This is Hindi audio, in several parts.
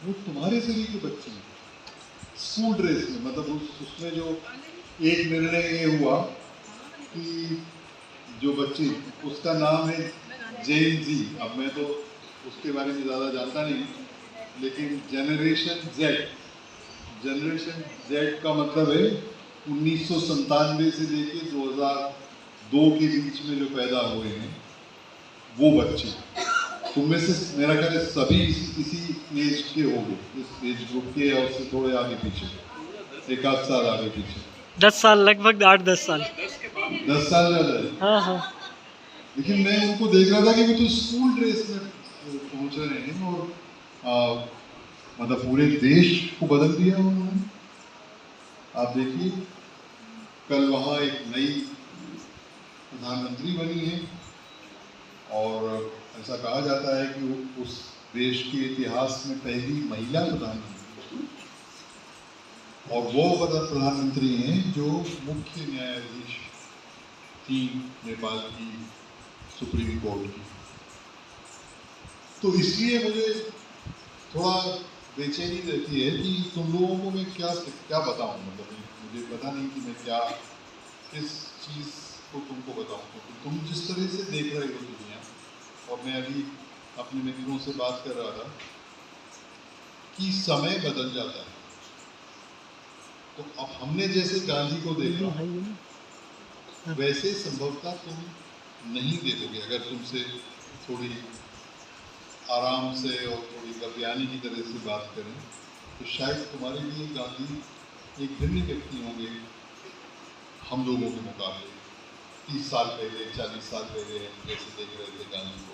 वो तुम्हारे शरीर के बच्चे हैं, स्कूल ड्रेस में। मतलब उसमें जो एक निर्णय ये हुआ कि जो बच्ची, उसका नाम है जेन जी। अब मैं तो उसके बारे में ज़्यादा जानता नहीं, लेकिन जनरेशन जेड का मतलब है 1997 से लेके 2002 के बीच में जो पैदा हुए हैं वो बच्चे। तुम में से मेरा ख्याल है सभी इसी एज के होंगे, इस एज ग्रुप के, या उससे थोड़े आगे पीछे, एक आध साल आगे पीछे। 10 साल, लगभग 8-10 साल। 10 साल ज़्यादा है। हाँ हाँ। लेकिन मैं उनको देख रहा था कि वो तो स्कूल ड्रेस में पहुंच रहे हैं, और मतलब पूरे देश को बदल दिया उन्होंने। आप देखिए, कल वहाँ एक नई प्रधानमंत्री बनी है, और ऐसा कहा जाता है कि उस देश के इतिहास में पहली महिला प्रधानमंत्री, और वो प्रधानमंत्री हैं जो मुख्य न्यायाधीश थी नेपाल की सुप्रीम कोर्ट की। तो इसलिए मुझे थोड़ा बेचैनी रहती है कि तुम लोगों को मैं क्या बताऊं। मतलब मुझे पता नहीं कि मैं किस चीज़ को तुमको बताऊं, क्योंकि तुम जिस तरह से देख रहे हो दुनिया, और मैं अभी अपने मित्रों से बात कर रहा था कि समय बदल जाता है। तो अब हमने जैसे गांधी को देखा, वैसे संभवतः तुम नहीं देखोगे अगर तुमसे थोड़ी आराम से और थोड़ी वैज्ञानिक की तरह से बात करें, तो शायद तुम्हारे लिए गांधी एक भिन्न व्यक्ति होंगे हम लोगों के मुकाबले। 30 साल पहले, 40 साल पहले जैसे देख रहे थे गांधी को।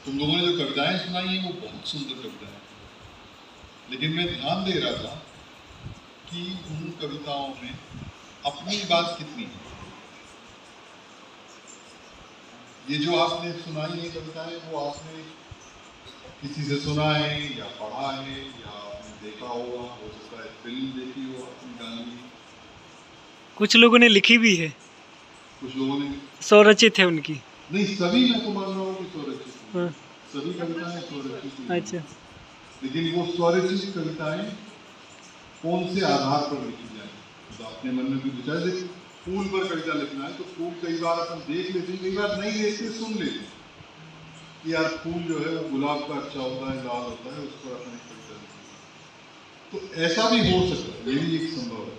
तुम लोगों ने जो कविताएं सुनाई हैं वो बहुत सुंदर कविताएं हैं, लेकिन मैं ध्यान दे रहा था कि उन कविताओं में अपनी बात कितनी है। ये जो आपने सुनाई है कविताएं, वो आपने किसी से सुना है या पढ़ा है या आपने देखा होगा, हो सकता है फिल्म देखी हो अपनी गांधी। कुछ लोगों ने लिखी भी है, कुछ लोगों ने स्वरचित है उनकी। नहीं, सभी मैं तो मान रहा हूँ कि स्वरचित हैं। हाँ। सभी कविताएं स्वरचित हैं। अच्छा। लेकिन वो स्वरचित कविताएं कौन से आधार पर लिखी जाए, तो अपने मन में भी विचार दे। फूल पर कविता लिखना है तो फूल कई बार अपन देख लेते हैं, कई बार नहीं देखते, सुन लेते हैं कि यार फूल जो है वो गुलाब का अच्छा होता है, लाल होता है, उस पर अपन एक कविता लिखते हैं। तो ऐसा भी हो सकता है, ये भी एक संभव है।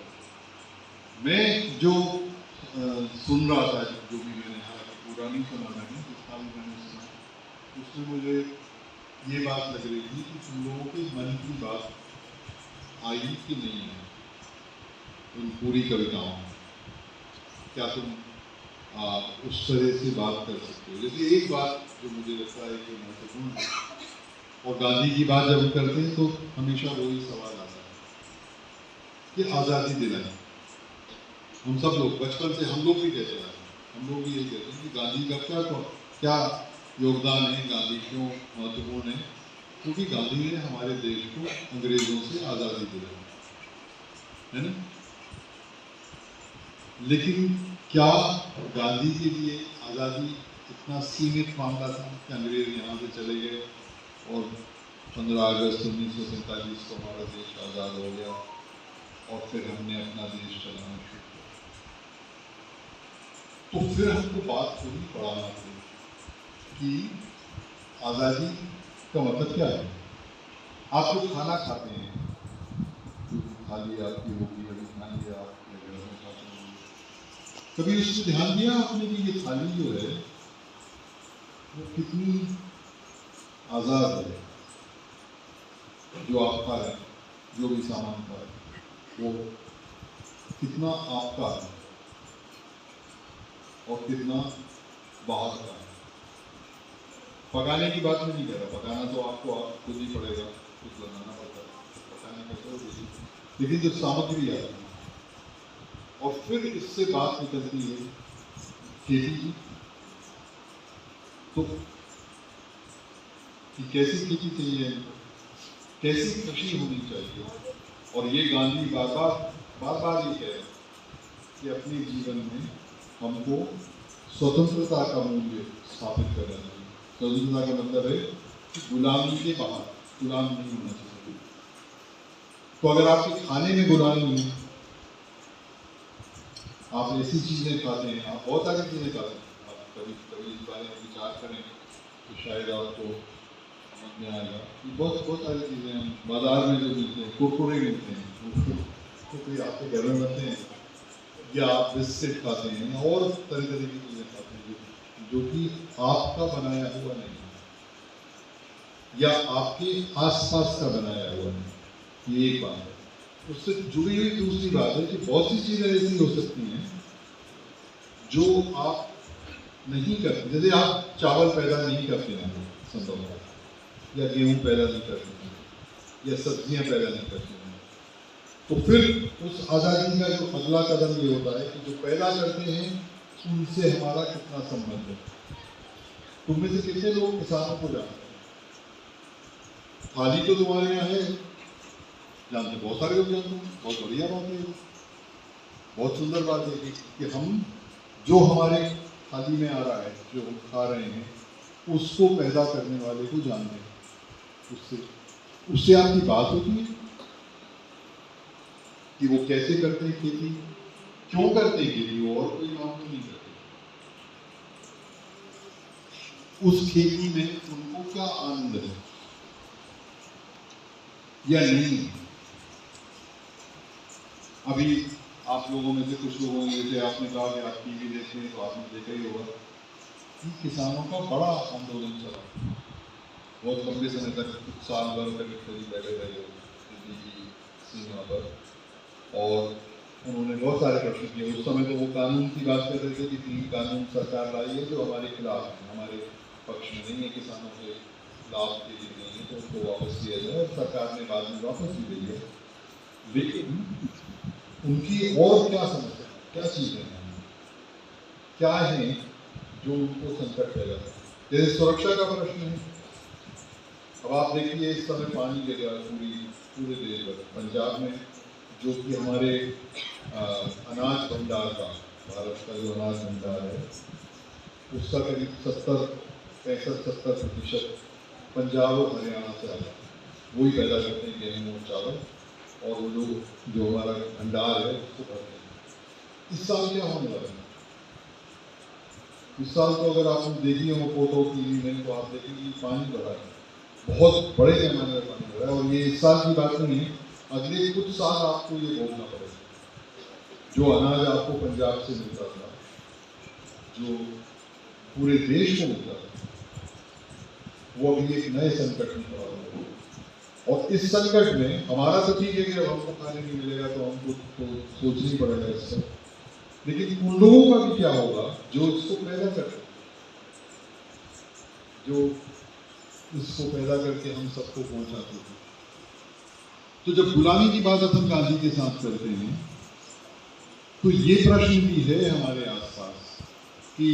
मैं जो सुन रहा था, जो भी मैंने, हालांकि पूरा नहीं सुना मैंने, जितना भी मैंने सुना, उसमें मुझे ये बात लग रही थी कि तुम लोगों के मन की बात आई कि नहीं है उन पूरी कविताओं में। क्या तुम उस तरह से बात कर सकते हो? जैसे एक बात जो मुझे लगता है कि महत्वपूर्ण है, और गांधी की बात जब हम करते हैं तो हमेशा वही सवाल आता है कि आज़ादी दिलाई। हम सब लोग बचपन से, हम लोग भी कहते हैं, हम लोग भी यही कहते हैं कि गांधी का क्या योगदान है, गांधी क्यों महत्वपूर्ण है, क्योंकि गांधी ने हमारे देश को अंग्रेजों से आज़ादी दिलाई, है ना। लेकिन क्या गांधी के लिए आज़ादी इतना सीमित मामला था कि अंग्रेज यहाँ से चले गए और 15 अगस्त 1947 को हमारा देश आज़ाद हो गया, और फिर हमने अपना देश चलाना शुरू किया? तो फिर हमको बात थोड़ी बढ़ाना पड़ी कि आज़ादी का मतलब क्या है। आप लोग खाना खाते हैं, जो थाली आपकी होगी, अभी खाएंगे आपके घर में खाते होंगे, कभी उसको ध्यान दिया आपने कि ये थाली जो है वो कितनी आज़ाद है, जो आप खा रहे हैं, जो भी सामान खा रहे हैं वो कितना आपका है और कितना बाहर का है। पकाने की बात मैं नहीं कर रहा, पकाना तो आपको खुद ही पड़ेगा, कुछ बनाना पड़ता है, पकाने का तो कुछ, लेकिन जो सामग्री आती है, और फिर इससे बात निकलती है खेती की। तो कि कैसी खेती चाहिए, कैसी कृषि होनी चाहिए, और ये गांधी बार बार ये कह रहे हैं कि अपने जीवन में हमको स्वतंत्रता का मूल्य स्थापित करना चाहिए। स्वतंत्रता का मतलब है कि गुलामी के बाहर गुलाम नहीं होना चाहिए। तो अगर आपके खाने में गुलामी है, आप ऐसी चीज़ें खाते हैं, आप बहुत सारी चीज़ें खाते हैं, आप कभी कभी इस बारे में विचार करें तो शायद आपको समझ में आएगा कि बहुत बहुत सारी चीज़ें हम बाजार में जो मिलते हैं, कुरकुरे मिलते हैं, तो कोई आपके घर में बनते हैं, या आप बिस्किट खाते हैं और तरह तरह की चीज़ें खाते हैं जो कि आपका बनाया हुआ नहीं है या आपके आसपास का बनाया हुआ नहीं। ये एक बात है। उससे जुड़ी हुई दूसरी बात है कि बहुत सी चीज़ें ऐसी हो सकती हैं जो आप नहीं करते, जैसे आप चावल पैदा नहीं करते हैं संभव, या गेहूँ पैदा नहीं करते हैं, या सब्जियाँ पैदा नहीं करते हैं, तो फिर उस आज़ादी का जो अगला कदम ये होता है कि जो पैदा करते हैं उनसे हमारा कितना संबंध है। तुम में से कितने लोग किसानों को जानते हैं? थाली तो तुम्हारे यहाँ है, जानते, बहुत सारे लोग जानते हैं, बहुत बढ़िया बात है, बहुत सुंदर बात है कि हम जो हमारे थाली में आ रहा है, जो हम खा रहे हैं, उसको पैदा करने वाले को जानते हैं। उससे आपकी बात होती है कि वो कैसे करते हैं खेती, क्यों करते हैं खेती, वो और कोई काम तो नहीं करते। उस खेती में उनको क्या आनंद है या नहीं। अभी आप लोगों में से कुछ लोगों ने, जैसे आपने कहा कि आप टीवी देखते हैं तो आपने देखा ही होगा कि किसानों का बड़ा आंदोलन चला, बहुत लंबे समय तक, कुछ साल भर करीब करीब बैठे रहे दिल्ली की सीमा पर, और उन्होंने बहुत सारे प्रश्न किए। उस समय तो वो कानून की बात कर रहे थे कि 3 कानून सरकार लाई है जो हमारे खिलाफ है, हमारे पक्ष में नहीं है, किसानों के लाभ के लिए नहीं है, तो उनको वापस दिया जाए, और सरकार ने बाद में वापस भी दी है। लेकिन उनकी और क्या समस्या, क्या चीज़ें हैं, क्या है जो उनको संकट पैदा है। जैसे सुरक्षा का प्रश्न है। अब आप देखिए इस समय पानी गिर रहा है पूरे देश भर। पंजाब में जो कि हमारे अनाज भंडार का, भारत का जो अनाज भंडार है, उसका करीब 65-70% पंजाब और हरियाणा से आता है। वही पैदा करते हैं गेहूँ और चावल, और वो लोग जो हमारा भंडार है उसको भरते हैं। इस साल क्या होने वाला है? इस साल तो अगर आप देखिए वो फोटो टीवी में, तो आप देखेंगे पानी बढ़ा है, बहुत बड़े पैमाने पर पानी बढ़ा है। और ये इस साल की बात नहीं है, अगले कुछ साल आपको ये भोगना पड़ेगा। जो अनाज आपको पंजाब से मिलता था, जो पूरे देश को मिलता था, वो अभी एक नए संकट में पड़ा हुआ है। और इस संकट में हमारा तो ठीक है कि जब हमको खाने नहीं मिलेगा तो हमको तो सोचना ही पड़ेगा इससे, लेकिन उन लोगों का भी क्या होगा जो इसको पैदा करते, जो इसको पैदा करके हम सबको पहुंचाते थे। तो जब गुलामी की बात अपन गांधी के साथ करते हैं, तो ये प्रश्न भी है हमारे आसपास कि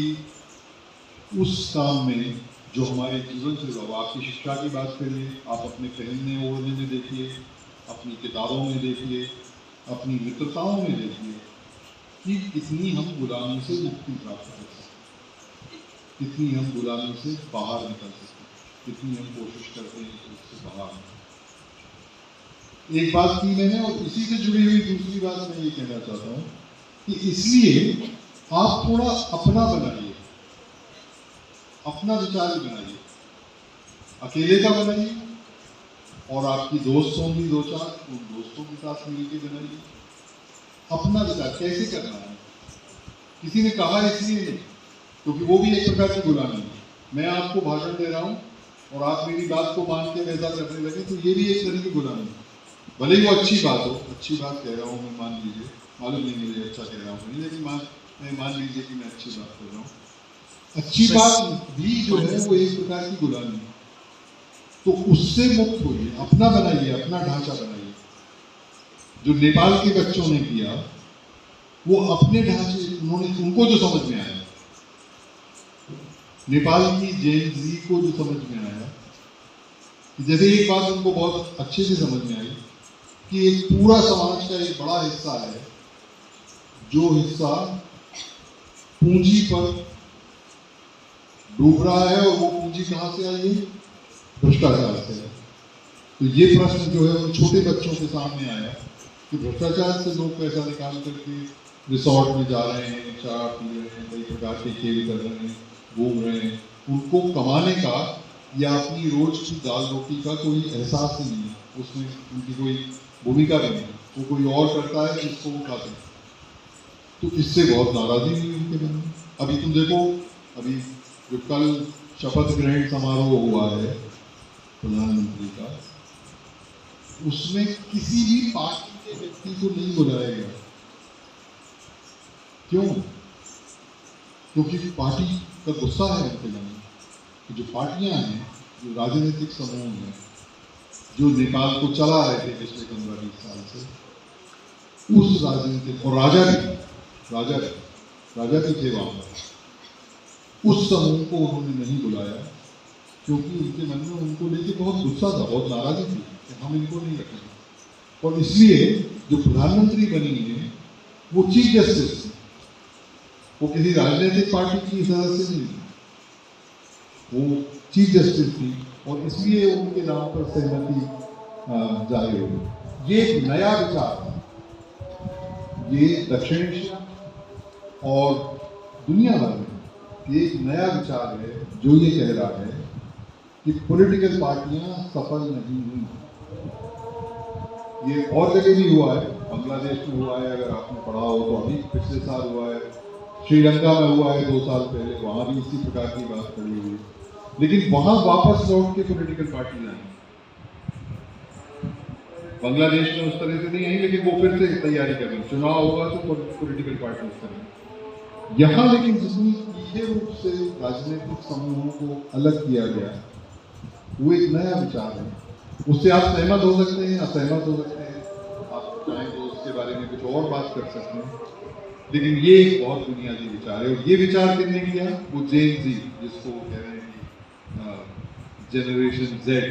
उस काम में जो हमारे जीवन से जुड़ा, आपकी शिक्षा की बात करिए, आप अपने पहनने ओढ़ने में देखिए, अपनी किताबों में देखिए, अपनी मित्रताओं में देखिए कि कितनी हम गुलामी से मुक्ति प्राप्त कर सकते, कितनी हम गुलामी से बाहर निकल सकते, कितनी हम कोशिश करते हैं कि उससे बाहर निकल। एक बात की मैंने, और इसी से जुड़ी हुई दूसरी बात मैं ये कहना चाहता हूँ कि इसलिए आप थोड़ा अपना बनाइए, अपना विचार बनाइए, अकेले का बनाइए, और आपकी दोस्त होंगी 2-4, उन दोस्तों के साथ मिलकर बनाइए। अपना विचार कैसे करना है, किसी ने कहा इसलिए नहीं, क्योंकि वो भी एक प्रकार की गुलामी है। मैं आपको भाषण दे रहा हूँ और आप मेरी बात को मान के वैसा करने लगे, तो ये भी एक तरह की गुलामी है। भले ही वो अच्छी बात हो, अच्छी बात कह रहा हूँ मैं, मान लीजिए, मालूम नहीं मुझे अच्छा कह रहा हूँ नहीं, लेकिन मैं मान लीजिए कि मैं अच्छी बात कर रहा हूँ। अच्छी बात भी जो है वो एक प्रकार की गुलामी है। तो उससे मुक्त होइए, अपना बनाइए, अपना ढांचा बनाइए। जो नेपाल के बच्चों ने किया, वो अपने ढांचे, उनको जो समझ में आया, नेपाल की जेन जी को जो समझ में आया, जैसे एक बात उनको बहुत अच्छे से समझ में आई कि एक पूरा समाज का एक बड़ा हिस्सा है जो हिस्सा पूंजी पर डूब रहा है, और वो पूंजी कहाँ से आई है? भ्रष्टाचार से है। तो ये प्रश्न जो है उन छोटे बच्चों के सामने आया कि भ्रष्टाचार से लोग पैसा निकाल करके रिसोर्ट में जा रहे हैं, शराब पी रहे हैं, कई प्रकार के खेल कर रहे हैं, घूम रहे हैं, उनको कमाने का या अपनी रोज की दाल रोटी का कोई एहसास ही नहीं है, उसमें उनकी कोई भूमिका भी नहीं है, वो कोई और करता है जिसको वो खाते हैं। तो इससे बहुत नाराजगी हुई उनके मन में। अभी तुम देखो, अभी जो कल शपथ ग्रहण समारोह हुआ है प्रधानमंत्री का, उसमें किसी भी पार्टी के व्यक्ति को नहीं बुलाया गया। क्यों? क्योंकि पार्टी का गुस्सा है उनके मन में कि जो पार्टियां हैं, जो राजनीतिक समूह हैं, जो नेपाल को चला रहे थे पिछले 15-20 साल से, उस राजनीतिक और राजा भी थे वहां पर, उस समूह को उन्होंने नहीं बुलाया क्योंकि उनके मन में उनको लेके बहुत गुस्सा था, बहुत नाराजगी थी कि हम इनको नहीं रखेंगे। और इसलिए जो प्रधानमंत्री बनी है वो चीफ जस्टिस थी, वो किसी राजनीतिक पार्टी की सदस्य नहीं थी, वो चीफ जस्टिस थी और इसलिए उनके नाम पर सहमति जारी हुई। ये एक नया विचार है, ये दक्षिण एशिया और दुनिया भर में ये एक नया विचार है जो ये कह रहा है कि पॉलिटिकल पार्टियां सफल नहीं हुई। ये और जगह भी हुआ है, बांग्लादेश में हुआ है, अगर आपने पढ़ा हो तो अभी पिछले साल हुआ है, श्रीलंका में हुआ है 2 साल पहले, वहां भी इसी प्रकार की बात करी हुई, लेकिन वहां वापस लौट के पॉलिटिकल पार्टियां आई। बांग्लादेश में उस तरह से नहीं आई, लेकिन वो फिर से तैयारी कर रही, चुनाव होगा तो पॉलिटिकल पार्टी उस तरह। यहाँ लेकिन जितनी सीधे रूप से राजनीतिक समूहों को अलग किया गया, वो एक नया विचार है। उससे आप सहमत हो सकते हैं, असहमत हो सकते हैं, आप चाहें तो उसके बारे में कुछ और बात कर सकते हैं, लेकिन ये एक बहुत बुनियादी विचार है। और ये विचार किसने किया? वो जेन जी, जिसको कह रहे हैं कि जनरेशन जेड,